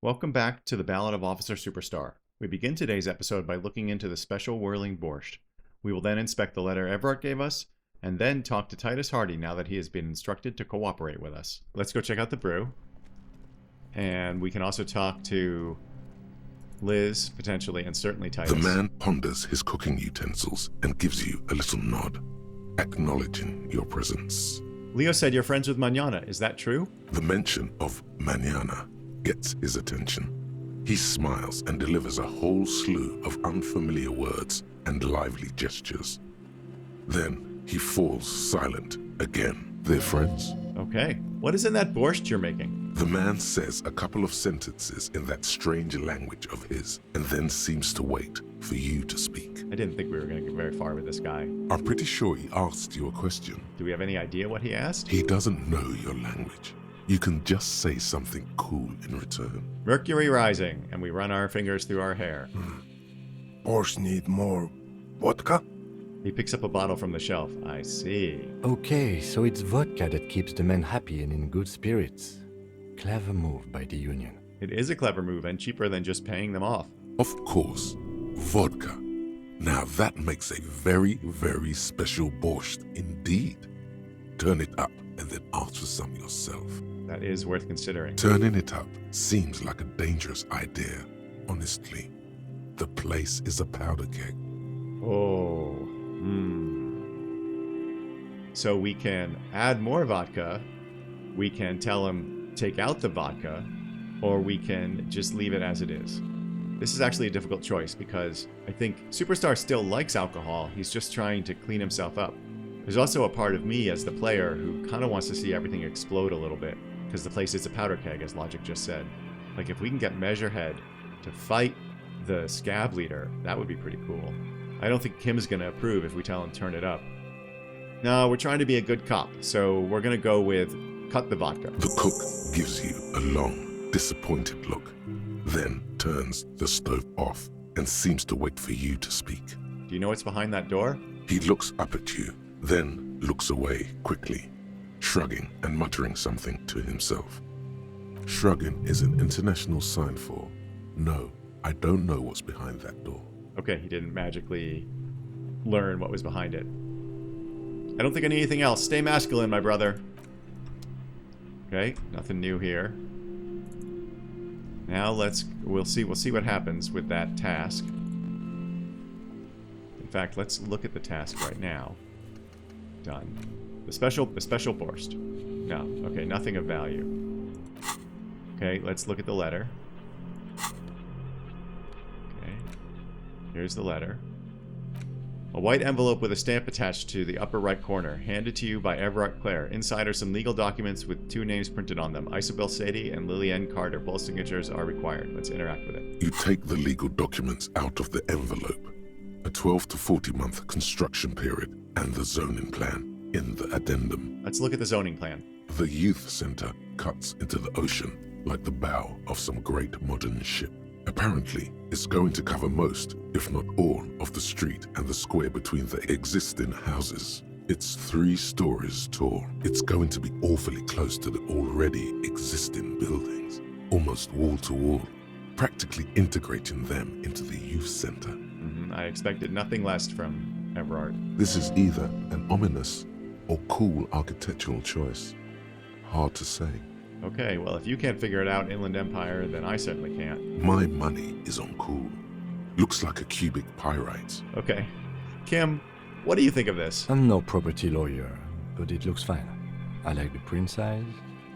Welcome back to the Ballad of Officer Superstar. We begin today's episode by looking into the special Whirling Borscht. We will then inspect the letter Evrart gave us, and then talk to Titus Hardie now that he has been instructed to cooperate with us. Let's go check out the brew. And we can also talk to Liz, potentially, and certainly Titus. The man ponders his cooking utensils and gives you a little nod, acknowledging your presence. Leo said you're friends with Manana. Is that true? The mention of Manana gets his attention. He smiles and delivers a whole slew of unfamiliar words and lively gestures. Then he falls silent again. They're friends? Okay. What is in that borscht you're making? The man says a couple of sentences in that strange language of his, and then seems to wait for you to speak. I didn't think we were going to get very far with this guy. I'm pretty sure he asked you a question. Do we have any idea what he asked? He doesn't know your language. You can just say something cool in return. Mercury rising, and we run our fingers through our hair. Borscht need more vodka? He picks up a bottle from the shelf. I see. Okay, so it's vodka that keeps the men happy and in good spirits. Clever move by the Union. It is a clever move and cheaper than just paying them off. Of course, vodka. Now that makes a very, very special borscht indeed. Turn it up and then ask for some yourself. That is worth considering. Turning it up seems like a dangerous idea, honestly. The place is a powder keg. Oh. So we can add more vodka, we can tell him take out the vodka, or we can just leave it as it is. This is actually a difficult choice because I think Superstar still likes alcohol, he's just trying to clean himself up. There's also a part of me as the player who kind of wants to see everything explode a little bit, because the place is a powder keg, as Logic just said. Like if we can get Measurehead to fight the scab leader, that would be pretty cool. I don't think Kim's going to approve if we tell him turn it up. No, we're trying to be a good cop, so we're going to go with cut the vodka. The cook gives you a long, disappointed look, then turns the stove off and seems to wait for you to speak. Do you know what's behind that door? He looks up at you, then looks away quickly, shrugging and muttering something to himself. Shrugging is an international sign for, no, I don't know what's behind that door. Okay, he didn't magically learn what was behind it. I don't think I need anything else. Stay masculine, my brother. Okay, nothing new here. Now we'll see what happens with that task. In fact, let's look at the task right now. Done. The special Borscht. No, okay, nothing of value. Okay, let's look at the letter. Okay, here's the letter. A white envelope with a stamp attached to the upper right corner, handed to you by Evrart Clare. Inside are some legal documents with two names printed on them. Isobel Sadie and Lillian Carter. Both signatures are required. Let's interact with it. You take the legal documents out of the envelope. A 12 to 40 month construction period and the zoning plan in the addendum. Let's look at the zoning plan. The youth center cuts into the ocean like the bow of some great modern ship. Apparently, it's going to cover most, if not all, of the street and the square between the existing houses. It's 3 stories tall. It's going to be awfully close to the already existing buildings, almost wall to wall, practically integrating them into the youth center. I expected nothing less from Evrart. This is either an ominous or cool architectural choice. Hard to say. Okay, well, if you can't figure it out, Inland Empire, then I certainly can't. My money is on cool. Looks like a cubic pyrite. Okay. Kim, what do you think of this? I'm no property lawyer, but it looks fine. I like the print size.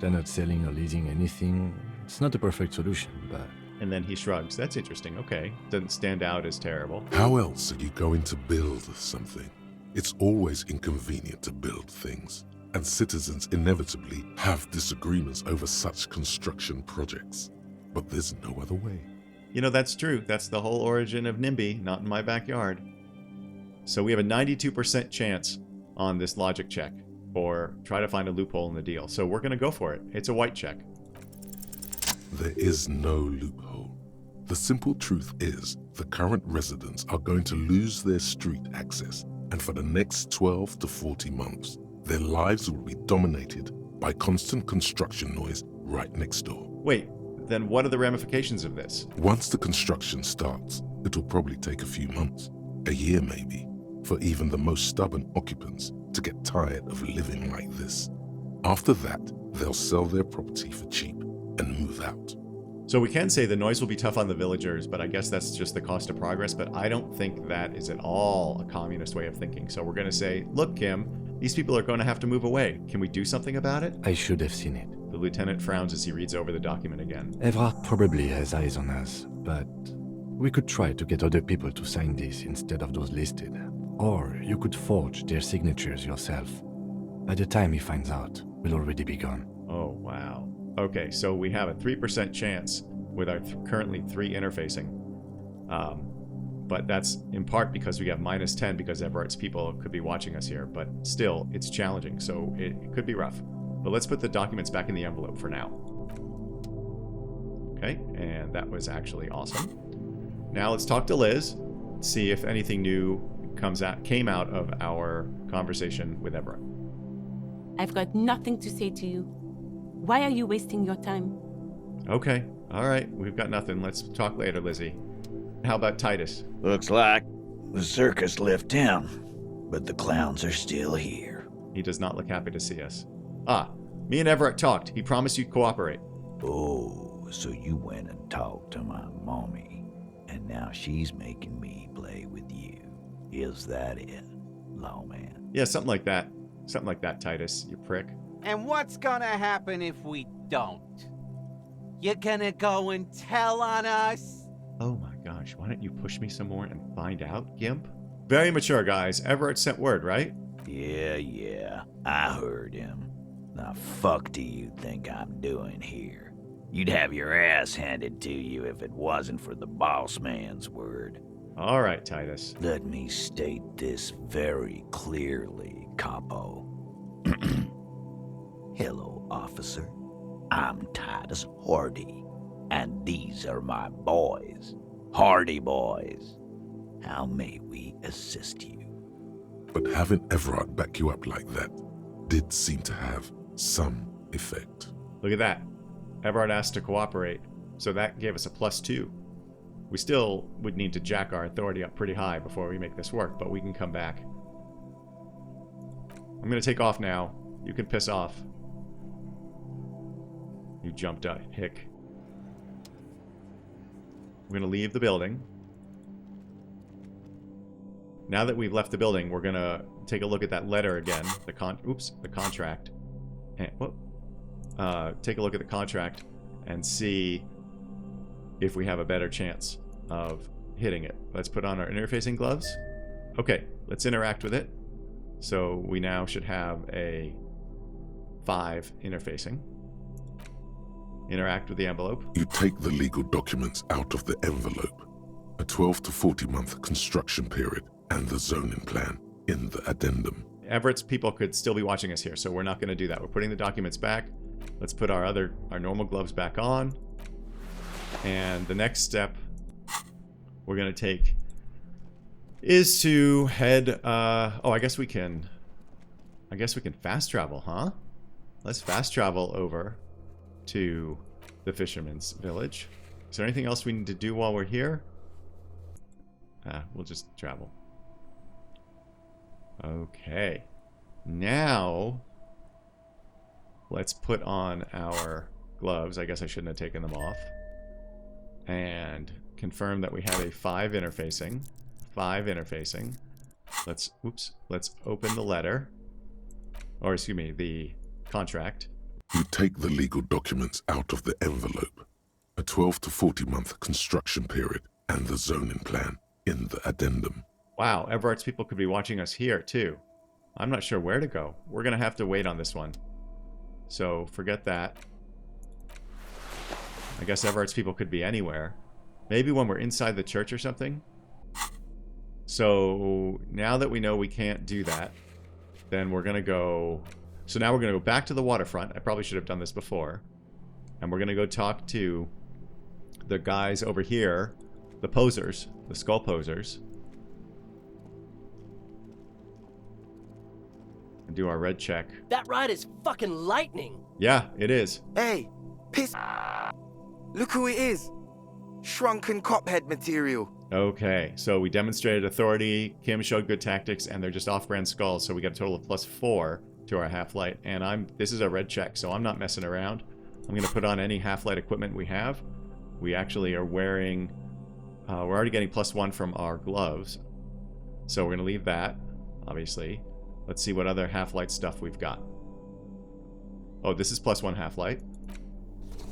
They're not selling or leasing anything. It's not a perfect solution, but... And then he shrugs. That's interesting. Okay. Doesn't stand out as terrible. How else are you going to build something? It's always inconvenient to build things, and citizens inevitably have disagreements over such construction projects. But there's no other way. You know, that's true. That's the whole origin of NIMBY, not in my backyard. So we have a 92% chance on this logic check, or try to find a loophole in the deal. So we're going to go for it. It's a white check. There is no loophole. The simple truth is the current residents are going to lose their street access, and for the next 12 to 40 months, their lives will be dominated by constant construction noise right next door. Wait, then what are the ramifications of this? Once the construction starts, it'll probably take a few months, a year maybe, for even the most stubborn occupants to get tired of living like this. After that, they'll sell their property for cheap and move out. So we can say the noise will be tough on the villagers, but I guess that's just the cost of progress, but I don't think that is at all a communist way of thinking. So we're going to say, look, Kim, these people are going to have to move away. Can we do something about it? I should have seen it. The lieutenant frowns as he reads over the document again. Evrart probably has eyes on us, but we could try to get other people to sign this instead of those listed. Or you could forge their signatures yourself. By the time he finds out, we'll already be gone. Oh, wow. Okay, so we have a 3% chance with our currently 3 interfacing. But that's in part because we have -10 because Everart's people could be watching us here. But still, it's challenging, so it could be rough. But let's put the documents back in the envelope for now. Okay, and that was actually awesome. Now let's talk to Liz, see if anything new came out of our conversation with Evrart. I've got nothing to say to you. Why are you wasting your time? Okay, all right, we've got nothing. Let's talk later, Lizzie. How about Titus? Looks like the circus left town, but the clowns are still here. He does not look happy to see us. Ah, me and Evrart talked. He promised you'd cooperate. Oh, so you went and talked to my mommy, and now she's making me play with you. Is that it, lawman? Yeah, something like that. Something like that, Titus, you prick. And what's gonna happen if we don't? You're gonna go and tell on us? Oh my gosh, why don't you push me some more and find out, Gimp? Very mature, guys. Evrart sent word, right? Yeah, I heard him. The fuck do you think I'm doing here? You'd have your ass handed to you if it wasn't for the boss man's word. All right, Titus. Let me state this very clearly, Capo. Hello, officer. I'm Titus Hardie, and these are my boys, Hardie boys. How may we assist you? But having Evrart back you up like that did seem to have some effect. Look at that. Evrart asked to cooperate, so that gave us a +2. We still would need to jack our authority up pretty high before we make this work, but we can come back. I'm going to take off now. You can piss off. You jumped up, hick. We're going to leave the building. Now that we've left the building, we're going to take a look at that letter again. The contract. And, take a look at the contract and see if we have a better chance of hitting it. Let's put on our interfacing gloves. Okay, let's interact with it. So we now should have a 5 interfacing. Interact with the envelope. You take the legal documents out of the envelope, a 12 to 40 month construction period, and the zoning plan in the addendum. Everett's people could still be watching us here, so we're not going to do that. We're putting the documents back. Let's put our normal gloves back on. And the next step we're going to take is to head, I guess we can fast travel, huh? Let's fast travel over to the fisherman's village. Is there anything else we need to do while we're here? We'll just travel. Okay. Now, let's put on our gloves. I guess I shouldn't have taken them off. And confirm that we have a 5 interfacing. 5 interfacing. Let's open the letter. Or, excuse me, the contract. You take the legal documents out of the envelope, a 12 to 40 month construction period, and the zoning plan in the addendum. Wow, Evrart's people could be watching us here, too. I'm not sure where to go. We're going to have to wait on this one. So, forget that. I guess Evrart's people could be anywhere. Maybe when we're inside the church or something. So, now that we know we can't do that, then we're going to go... So now we're going to go back to the waterfront. I probably should have done this before. And we're going to go talk to the guys over here, the posers, the skull posers. And do our red check. That ride is fucking lightning. Yeah, it is. Hey, piss. Look who it is. Shrunken cophead material. Okay, so we demonstrated authority, Kim showed good tactics, and they're just off-brand skulls, so we got a total of +4 to our half-light, and this is a red check, so I'm not messing around. I'm going to put on any half-light equipment we have. We actually are wearing... we're already getting +1 from our gloves, so we're going to leave that, obviously. Let's see what other half-light stuff we've got. Oh, this is +1 half-light.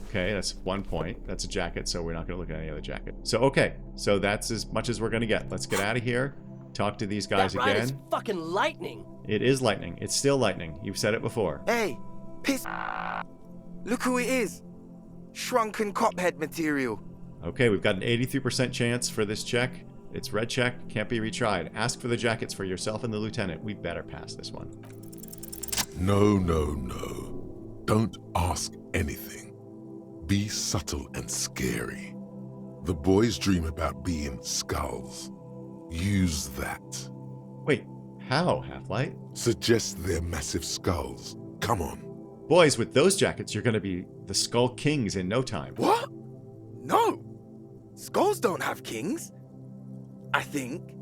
Okay, that's 1 point. That's a jacket, so we're not going to look at any other jacket. So, okay. So that's as much as we're going to get. Let's get out of here. Talk to these guys that ride again. is fucking lightning. It is lightning. It's still lightning. You've said it before. Hey, piss. Look who it is. Shrunken cophead material. Okay, we've got an 83% chance for this check. It's red check. Can't be retried. Ask for the jackets for yourself and the lieutenant. We better pass this one. No, no, no. Don't ask anything. Be subtle and scary. The boys dream about being skulls. Use that. Wait, how, Half-Light? Suggest they're massive skulls. Come on. Boys, with those jackets, you're going to be the Skull Kings in no time. What? No. Skulls don't have kings. I think.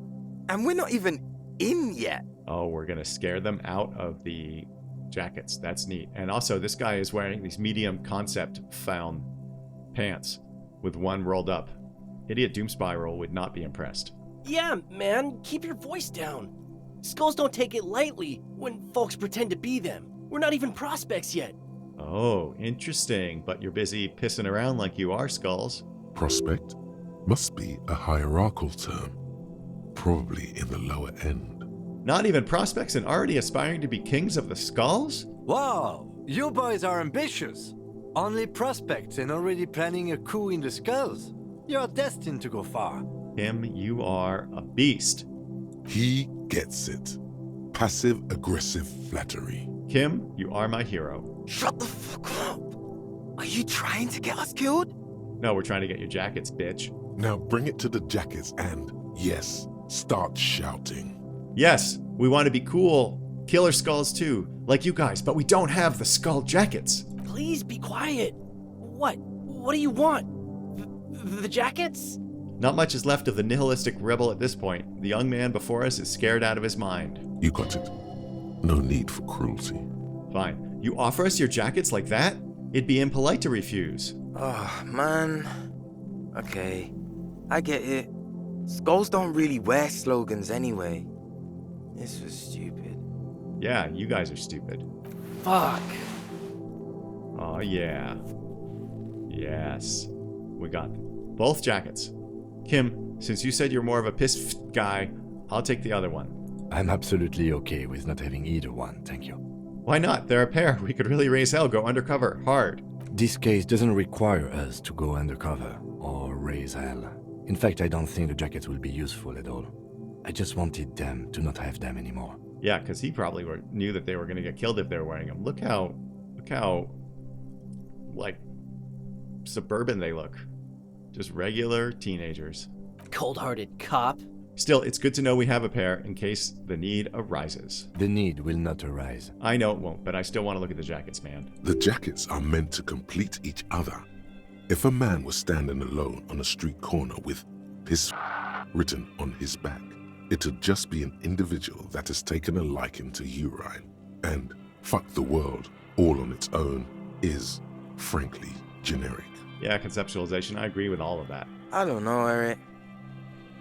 And we're not even in yet. Oh, we're going to scare them out of the jackets. That's neat. And also, this guy is wearing these medium concept found pants with one rolled up. Idiot Doom Spiral would not be impressed. Yeah, man, keep your voice down. Skulls don't take it lightly when folks pretend to be them. We're not even prospects yet. Oh, interesting. But you're busy pissing around like you are, Skulls. Prospect must be a hierarchical term. Probably in the lower end. Not even prospects and already aspiring to be kings of the Skulls? Wow, you boys are ambitious. Only prospects and already planning a coup in the Skulls. You're destined to go far. Kim, you are a beast. He gets it. Passive-aggressive flattery. Kim, you are my hero. Shut the fuck up. Are you trying to get us killed? No, we're trying to get your jackets, bitch. Now bring it to the jackets and, yes, start shouting. Yes, we want to be cool. Killer Skulls too, like you guys, but we don't have the skull jackets. Please be quiet. What do you want? The jackets? Not much is left of the nihilistic rebel at this point. The young man before us is scared out of his mind. You got it. No need for cruelty. Fine. You offer us your jackets like that? It'd be impolite to refuse. Oh, man. Okay, I get it. Skulls don't really wear slogans anyway. This was stupid. Yeah, you guys are stupid. Fuck. Oh, yeah. Yes. We got both jackets. Kim, since you said you're more of a piss guy, I'll take the other one. I'm absolutely okay with not having either one, thank you. Why not? They're a pair. We could really raise hell, go undercover, hard. This case doesn't require us to go undercover or raise hell. In fact, I don't think the jackets will be useful at all. I just wanted them to not have them anymore. Yeah, because he probably knew that they were going to get killed if they were wearing them. Look how, like, suburban they look. Just regular teenagers. Cold-hearted cop. Still, it's good to know we have a pair in case the need arises. The need will not arise. I know it won't, but I still want to look at the jackets, man. The jackets are meant to complete each other. If a man was standing alone on a street corner with piss written on his back, it'd just be an individual that has taken a liking to urine. And fuck the world, all on its own, is, frankly, generic. Yeah, conceptualization, I agree with all of that. I don't know, Eric.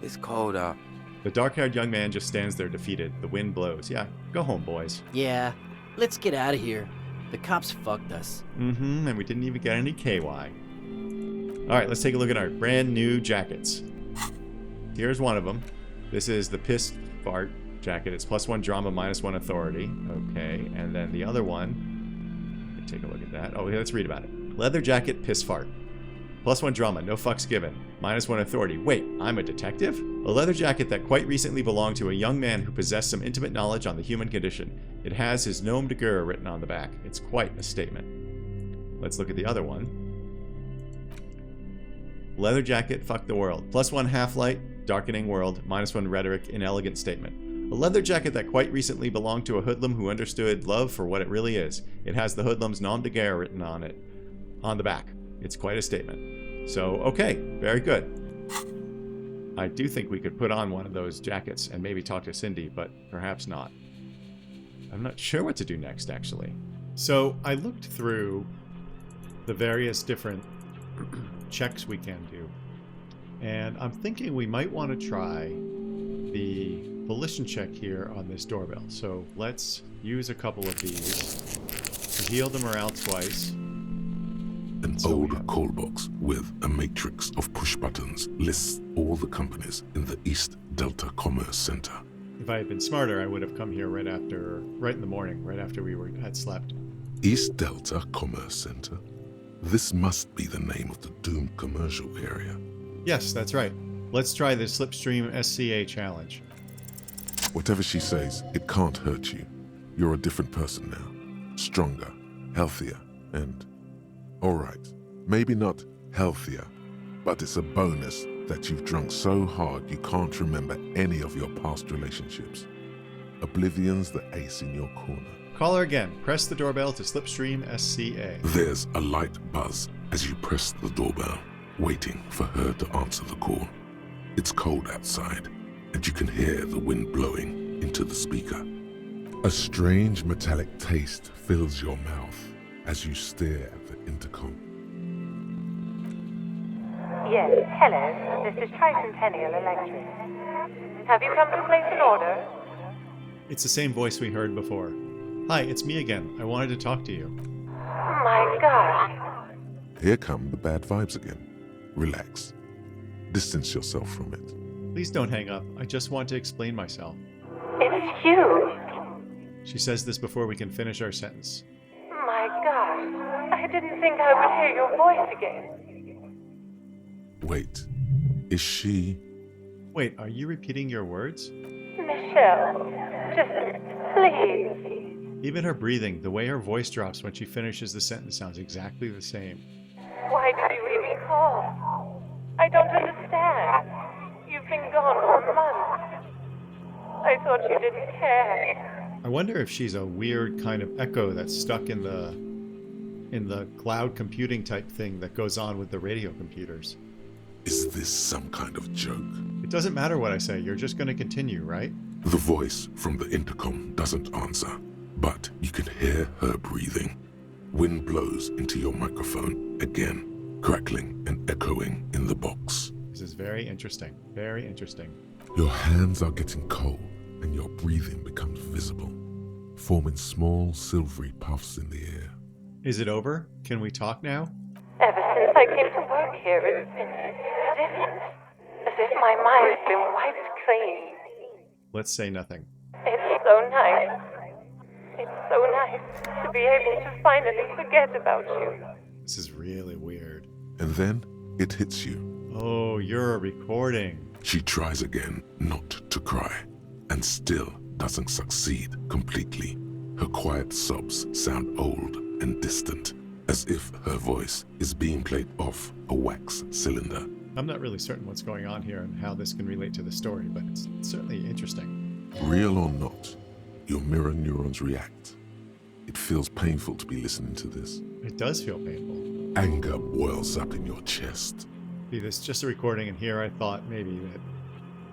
It's cold out. The dark-haired young man just stands there defeated. The wind blows. Yeah, go home, boys. Yeah, let's get out of here. The cops fucked us. And we didn't even get any KY. Alright, let's take a look at our brand new jackets. Here's one of them. This is the Piss Fart jacket. It's +1 drama, -1 authority. Okay, and then the other one, let me take a look at that. Oh, let's read about it. Leather jacket, Piss Fart. +1 drama, no fucks given. -1 authority. Wait, I'm a detective? A leather jacket that quite recently belonged to a young man who possessed some intimate knowledge on the human condition. It has his nom de guerre written on the back. It's quite a statement. Let's look at the other one. Leather jacket, fuck the world. +1 half-light, darkening world, -1 rhetoric, inelegant statement. A leather jacket that quite recently belonged to a hoodlum who understood love for what it really is. It has the hoodlum's nom de guerre written on it, on the back. It's quite a statement. So, okay, very good. I do think we could put on one of those jackets and maybe talk to Cindy, but perhaps not. I'm not sure what to do next, actually. So I looked through the various different checks we can do, and I'm thinking we might want to try the volition check here on this doorbell. So let's use a couple of these to heal the morale twice. An old call box with a matrix of push buttons lists all the companies in the East Delta Commerce Center. If I had been smarter, I would have come here right in the morning, right after we had slept. East Delta Commerce Center? This must be the name of the doomed commercial area. Yes, that's right. Let's try the Slipstream SCA challenge. Whatever she says, it can't hurt you. You're a different person now. Stronger, healthier, and... alright, maybe not healthier, but it's a bonus that you've drunk so hard you can't remember any of your past relationships. Oblivion's the ace in your corner. Call her again. Press the doorbell to Slipstream SCA. There's a light buzz as you press the doorbell, waiting for her to answer the call. It's cold outside, and you can hear the wind blowing into the speaker. A strange metallic taste fills your mouth as you stare at the intercom. Yes, hello. This is Tricentennial Electric. Have you come to place an order? It's the same voice we heard before. Hi, it's me again. I wanted to talk to you. My gosh. Here come the bad vibes again. Relax. Distance yourself from it. Please don't hang up. I just want to explain myself. It's huge. She says this before we can finish our sentence. My gosh. I didn't think I would hear your voice again. Wait. Is she... Wait, are you repeating your words? Michelle, just please. Even her breathing, the way her voice drops when she finishes the sentence sounds exactly the same. Why did you even call? I don't understand. You've been gone for months. I thought you didn't care. I wonder if she's a weird kind of echo that's stuck in the cloud computing type thing that goes on with the radio computers. Is this some kind of joke? It doesn't matter what I say, you're just going to continue, right? The voice from the intercom doesn't answer, but you can hear her breathing. Wind blows into your microphone again, crackling and echoing in the box. This is very interesting. Very interesting. Your hands are getting cold and your breathing becomes visible, forming small silvery puffs in the air. Is it over? Can we talk now? Ever since I came to work here, it's been different. As if my mind's been wiped clean. Let's say nothing. It's so nice. It's so nice to be able to finally forget about you. This is really weird. And then it hits you. Oh, you're a recording. She tries again not to cry, and still doesn't succeed completely. Her quiet sobs sound old and distant, as if her voice is being played off a wax cylinder. I'm not really certain what's going on here and how this can relate to the story, but it's certainly interesting. Real or not, your mirror neurons react. It feels painful to be listening to this. It does feel painful. Anger boils up in your chest. See, this is just a recording, and here I thought maybe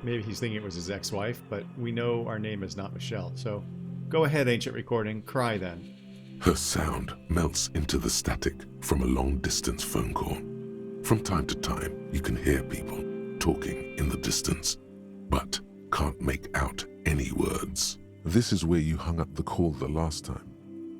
he's thinking it was his ex-wife, but we know our name is not Michelle, so go ahead, ancient recording, cry then. Her sound melts into the static from a long-distance phone call. From time to time, you can hear people talking in the distance, but can't make out any words. This is where you hung up the call the last time,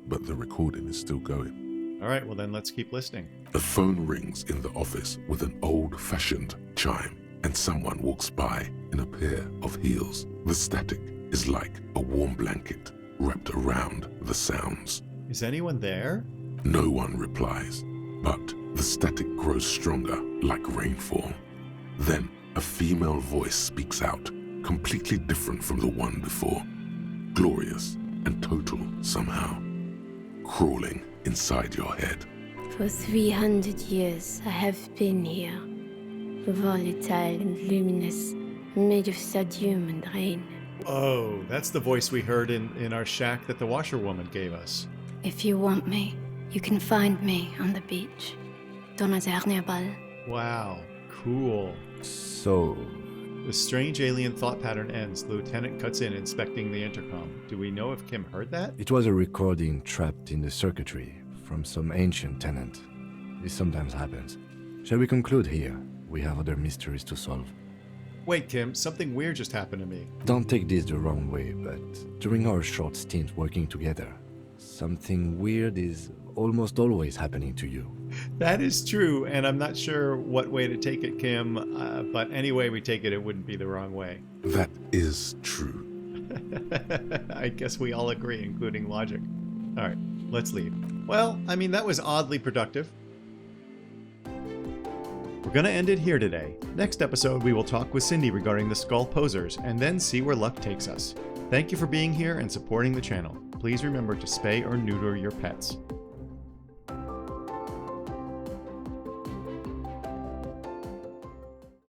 but the recording is still going. All right, well then let's keep listening. A phone rings in the office with an old-fashioned chime, and someone walks by in a pair of heels. The static is like a warm blanket wrapped around the sounds. Is anyone there? No one replies, but the static grows stronger like rainfall. Then a female voice speaks out, completely different from the one before. Glorious and total somehow, crawling inside your head. For 300 years I have been here, volatile and luminous, made of sodium and rain. Oh, that's the voice we heard in our shack that the washerwoman gave us. If you want me, you can find me on the beach. Dans un dernier bal. Wow. Cool. So, The strange alien thought pattern ends. The lieutenant cuts in, inspecting the intercom. Do we know if Kim heard that? it was a recording trapped in the circuitry from some ancient tenant. This sometimes happens. Shall we conclude here? We have other mysteries to solve. Wait, Kim, something weird just happened to me. Don't take this the wrong way, but during our short stint working together, something weird is almost always happening to you. That is true, and I'm not sure what way to take it, Kim, but any way we take it, it wouldn't be the wrong way. That is true. I guess we all agree, including logic. All right, let's leave. Well, I mean, that was oddly productive. We're going to end it here today. Next episode, we will talk with Cindy regarding the skull posers, and then see where luck takes us. Thank you for being here and supporting the channel. Please remember to spay or neuter your pets.